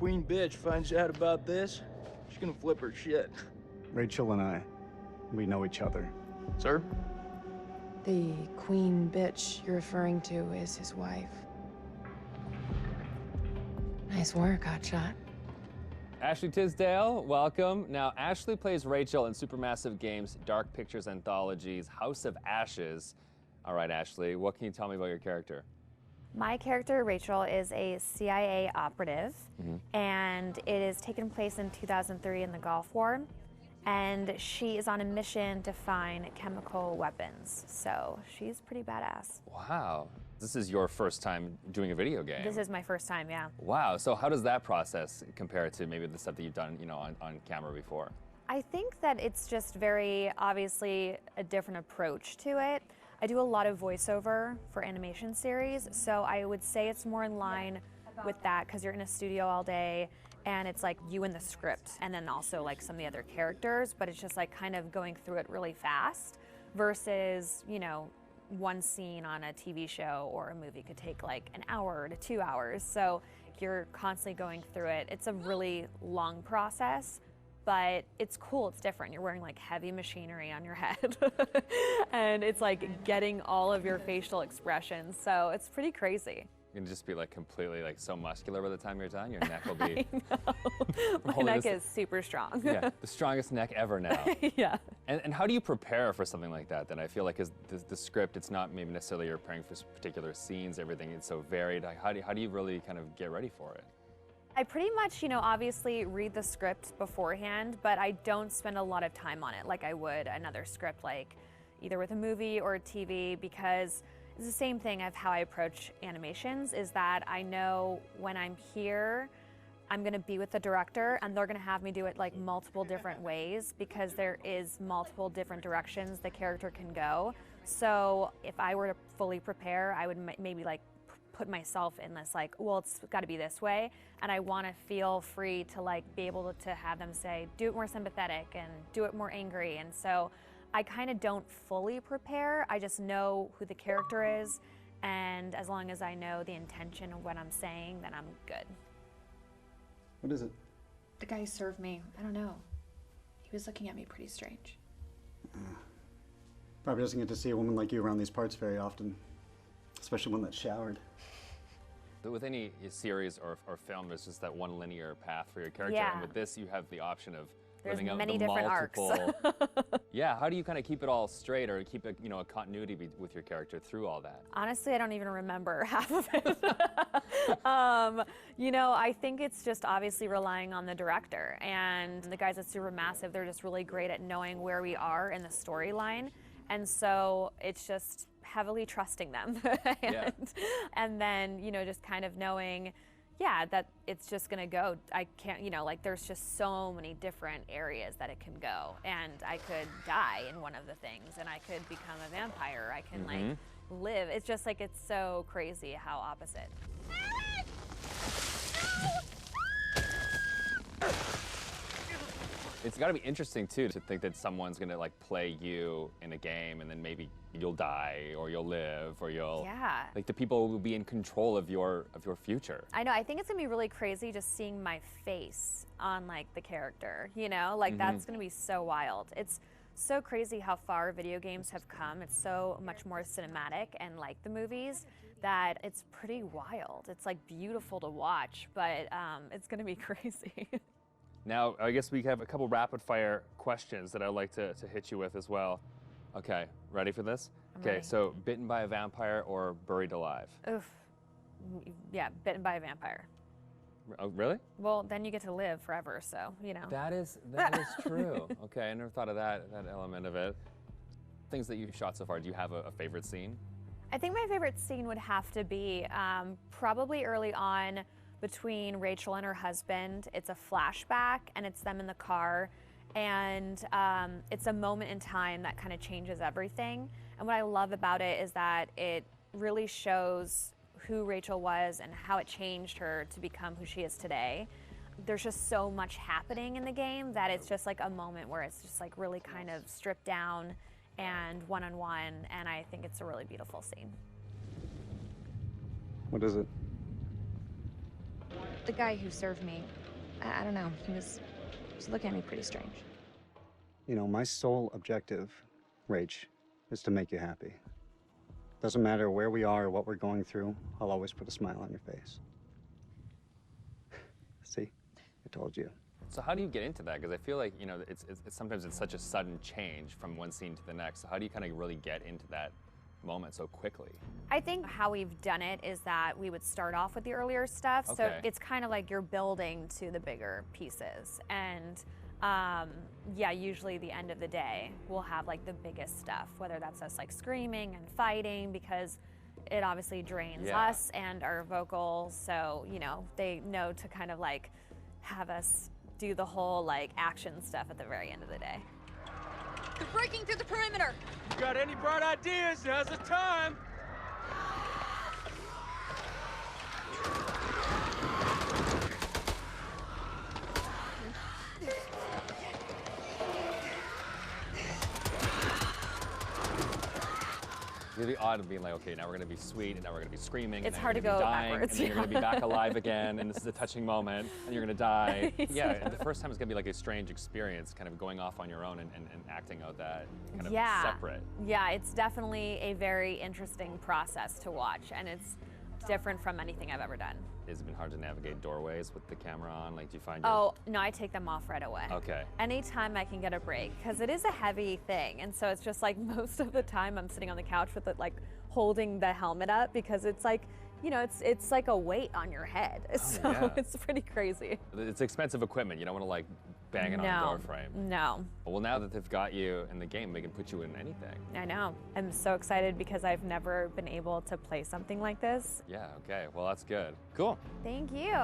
queen bitch finds out about this, she's gonna flip her shit. Rachel and I, we know each other. Sir? The queen bitch you're referring to is his wife. Nice work, hotshot. Ashley Tisdale, welcome. Now, Ashley plays Rachel in Supermassive Games' Dark Pictures Anthology's House of Ashes. All right, Ashley, what can you tell me about your character? My character, Rachel, is a CIA operative, and it is taken place in 2003 in the Gulf War, and she is on a mission to find chemical weapons, so she's pretty badass. Wow, this is your first time doing a video game. This is my first time, yeah. Wow, so how does that process compare to maybe the stuff that you've done, on camera before? I think that it's just very obviously a different approach to it. I do a lot of voiceover for animation series, so I would say it's more in line with that because you're in a studio all day and it's like you and the script and then also like some of the other characters, but it's just like kind of going through it really fast versus, one scene on a TV show or a movie could take like an hour to 2 hours. So you're constantly going through it. It's a really long process, but it's cool, it's different. You're wearing like heavy machinery on your head and it's like getting all of your facial expressions. So it's pretty crazy. You're gonna just be like completely like so muscular by the time you're done. Your neck will be. I know. My neck is super strong. Yeah, the strongest neck ever now. Yeah. And how do you prepare for something like that? Then I feel like is the script, it's not maybe necessarily you're preparing for particular scenes, everything is so varied. Like, how do you really kind of get ready for it? I pretty much, obviously read the script beforehand, but I don't spend a lot of time on it like I would another script, like either with a movie or a TV, because it's the same thing of how I approach animations, is that I know when I'm here, I'm gonna be with the director and they're gonna have me do it like multiple different ways because there is multiple different directions the character can go. So if I were to fully prepare, I would maybe like put myself in this like, well, it's got to be this way, and I want to feel free to like be able to have them say, do it more sympathetic and do it more angry. And so I kind of don't fully prepare. I just know who the character is, and as long as I know the intention of what I'm saying, then I'm good. What is it? The guy who served me, I don't know. He was looking at me pretty strange. Probably doesn't get to see a woman like you around these parts very often, especially one that's showered. With any series or film, there's just that one linear path for your character. Yeah. And with this, you have the option of There's living out many the different multiple. Yeah, how do you kind of keep it all straight or keep a continuity with your character through all that? Honestly, I don't even remember half of it. I think it's just obviously relying on the director, and the guys at Supermassive, they're just really great at knowing where we are in the storyline. And so it's just heavily trusting them. And then, just kind of knowing, that it's just gonna go. I can't, there's just so many different areas that it can go. And I could die in one of the things, and I could become a vampire. I can like live. It's just like, it's so crazy how opposite. It's got to be interesting too to think that someone's gonna like play you in a game and then maybe you'll die or you'll live or you'll like the people will be in control of your future. I know. I think it's gonna be really crazy just seeing my face on like the character. That's gonna be so wild. It's so crazy how far video games have come. It's so much more cinematic and like the movies that it's pretty wild. It's like beautiful to watch, but it's gonna be crazy. Now, I guess we have a couple rapid fire questions that I'd like to hit you with as well. Okay, ready for this? Ready. So bitten by a vampire or buried alive? Oof. Yeah, bitten by a vampire. Oh, really? Well, then you get to live forever, so, That is true. Okay, I never thought of that element of it. Things that you've shot so far, do you have a favorite scene? I think my favorite scene would have to be probably early on between Rachel and her husband. It's a flashback, and it's them in the car, and it's a moment in time that kind of changes everything. And what I love about it is that it really shows who Rachel was and how it changed her to become who she is today. There's just so much happening in the game that it's just like a moment where it's just like really kind of stripped down and one-on-one, and I think it's a really beautiful scene. What is it? The guy who served me, I don't know, he was looking at me pretty strange. You know, my sole objective, Rach, is to make you happy. Doesn't matter where we are or what we're going through, I'll always put a smile on your face. See? I told you. So how do you get into that? Because I feel like, you know, it's sometimes it's such a sudden change from one scene to the next. So how do you kind of really get into that moment so quickly? I think how we've done it is that we would start off with the earlier stuff. So Okay. it's kind of like you're building to the bigger pieces. And yeah, usually the end of the day, we'll have like the biggest stuff, whether that's us like screaming and fighting, because it obviously drains us and our vocals. So, you know, they know to kind of like have us do the whole like action stuff at the very end of the day. They're breaking through the perimeter. You got any bright ideas? Now's the time. It's really odd of being like, okay, now we're gonna be sweet, and now we're gonna be screaming. It's and hard then to you're go gonna be dying, backwards, and then you're gonna be back alive again, and this is a touching moment, and you're gonna die. Yeah, and the first time is gonna be like a strange experience, kind of going off on your own and acting out that kind of separate. Yeah, it's definitely a very interesting process to watch, and it's different from anything I've ever done. Has it been hard to navigate doorways with the camera on? Like, do you find your... Oh, no, I take them off right away. Okay. Anytime I can get a break, because it is a heavy thing, and so it's just like most of the time I'm sitting on the couch with it, like holding the helmet up, because it's like, you know, it's like a weight on your head. So it's pretty crazy. It's expensive equipment. You don't want to like bang it on a door frame. No. Well, now that they've got you in the game, they can put you in anything. I know. I'm so excited because I've never been able to play something like this. Yeah, okay. Well, that's good. Cool. Thank you.